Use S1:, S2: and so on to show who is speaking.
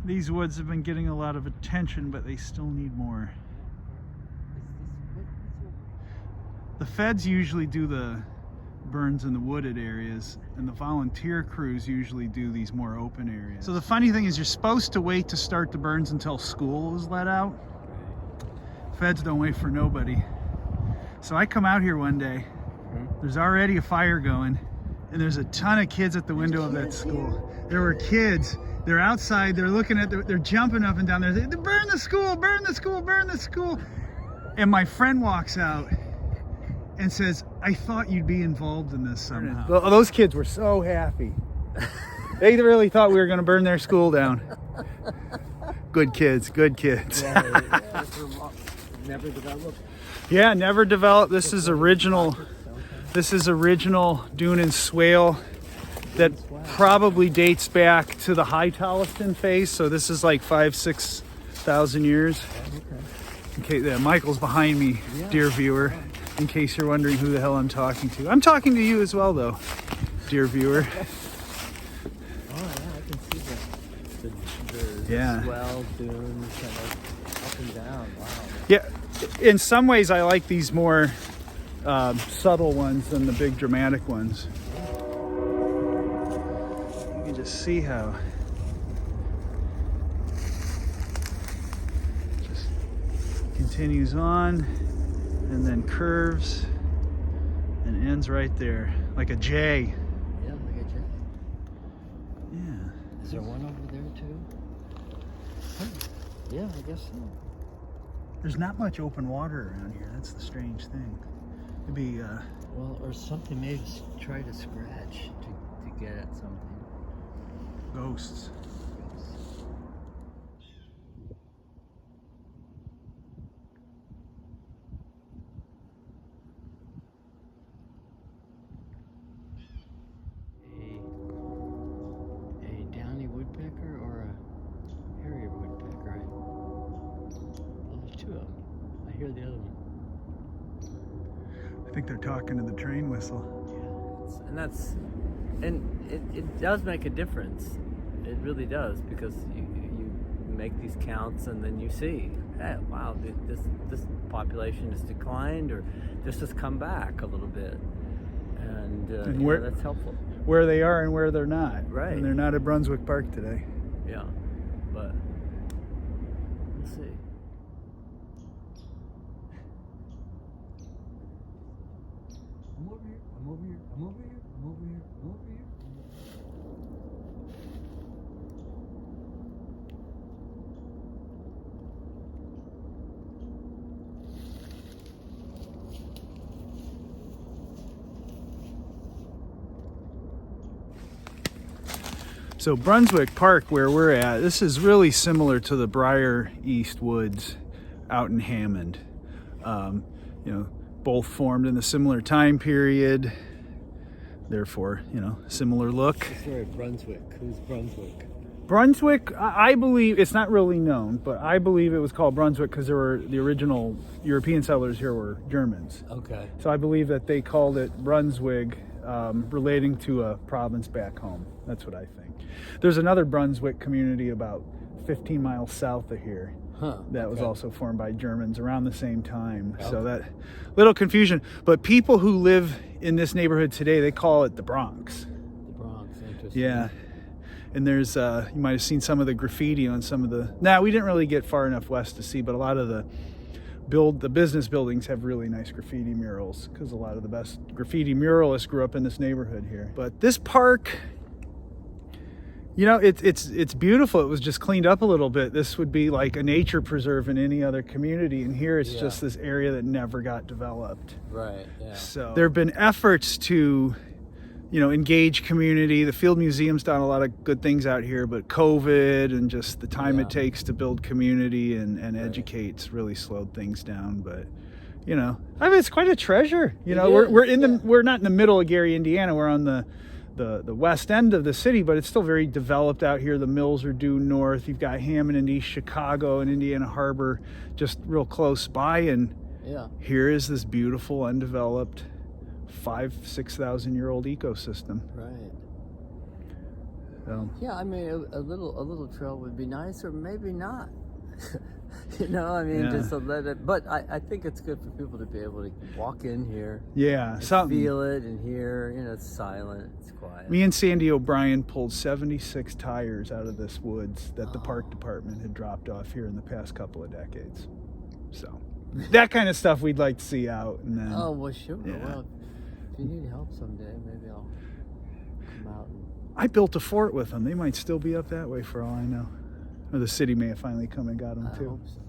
S1: These woods have been getting a lot of attention, but they still need more. The feds usually do the burns in the wooded areas, and the volunteer crews usually do these more open areas. So the funny thing is, you're supposed to wait to start the burns until school is let out. Feds don't wait for nobody. So I come out here one day, there's already a fire going, and there's a ton of kids at the window of that school. There were kids. They're outside, they're looking at, they're jumping up and down there. Burn the school, burn the school, burn the school. And my friend walks out and says, I thought you'd be involved in this somehow. Those kids were so happy. They really thought we were going to burn their school down. Good kids, good kids.
S2: Never developed.
S1: Yeah, never developed. This is original dune and swale that probably dates back to the high Tolliston phase. So this is like 5,000-6,000 years. Okay, yeah, Michael's behind me, dear viewer, in case you're wondering who the hell I'm talking to. I'm talking to you as well, though, dear viewer.
S2: Oh yeah, I can see the swell dunes kind of up and down. Wow.
S1: Yeah, in some ways I like these more subtle ones than the big dramatic ones. You can just see how it just continues on and then curves and ends right there like a J.
S2: Yeah, like a J.
S1: Yeah.
S2: Is there one over there too? Huh. Yeah, I guess so.
S1: There's not much open water around here. That's the strange thing. It'd be
S2: well, or something, maybe try to scratch to get at something.
S1: Ghosts.
S2: A downy woodpecker or a harrier woodpecker? Well, there's two of them. I hear the other one.
S1: I think they're talking to the train whistle.
S2: Yeah, and it does make a difference. It really does, because you make these counts and then you see, hey, wow, this population has declined or just has come back a little bit, and where, that's helpful.
S1: Where they are and where they're not.
S2: Right.
S1: And they're not at Brunswick Park today.
S2: Yeah, but we'll see. I'm over here, I'm over here, I'm over here, I'm over here, I'm over here.
S1: So Brunswick Park, where we're at, this is really similar to the Briar East Woods out in Hammond. You know, both formed in a similar time period, therefore, you know, similar look.
S2: Sorry, Brunswick. Who's Brunswick?
S1: Brunswick, I believe, it's not really known, but I believe it was called Brunswick because there were the original European settlers here were Germans.
S2: Okay.
S1: So I believe that they called it Brunswick, relating to a province back home. That's what I think. There's another Brunswick community about 15 miles south of here. That was also formed by Germans around the same time. Okay. So that little confusion. But people who live in this neighborhood today, they call it the Bronx.
S2: The Bronx, interesting.
S1: Yeah. And there's, you might have seen some of the graffiti on some of the, we didn't really get far enough west to see, but a lot of the business buildings have really nice graffiti murals because a lot of the best graffiti muralists grew up in this neighborhood here. But this park, you know, it's beautiful. It was just cleaned up a little bit. This would be like a nature preserve in any other community, and here it's just this area that never got developed.
S2: Right. Yeah.
S1: So there have been efforts to, you know, engage community. The Field Museum's done a lot of good things out here, but COVID and just the time it takes to build community and educate's really slowed things down. But, you know, I mean, it's quite a treasure. You know, we're not in the middle of Gary, Indiana. We're on the west end of the city, but it's still very developed out here. The mills are due north. You've got Hammond and East Chicago and Indiana Harbor just real close by, and here is this beautiful undeveloped 5,000-6,000 year old ecosystem.
S2: Right. Yeah, I mean, a little trail would be nice, or maybe not. You know, I mean,
S1: Yeah.
S2: just to let it. But I think it's good for people to be able to walk in here,
S1: Yeah,
S2: feel it, and hear. You know, it's silent, it's quiet.
S1: Me and Sandy O'Brien pulled 76 tires out of this woods that the park department had dropped off here in the past couple of decades. So that kind of stuff we'd like to see out. And then,
S2: Oh, well, sure.
S1: Yeah.
S2: Well, if you need help someday, maybe I'll come out.
S1: I built a fort with them. They might still be up that way for all I know. Or the city may have finally come and got them
S2: I
S1: too.
S2: hope so.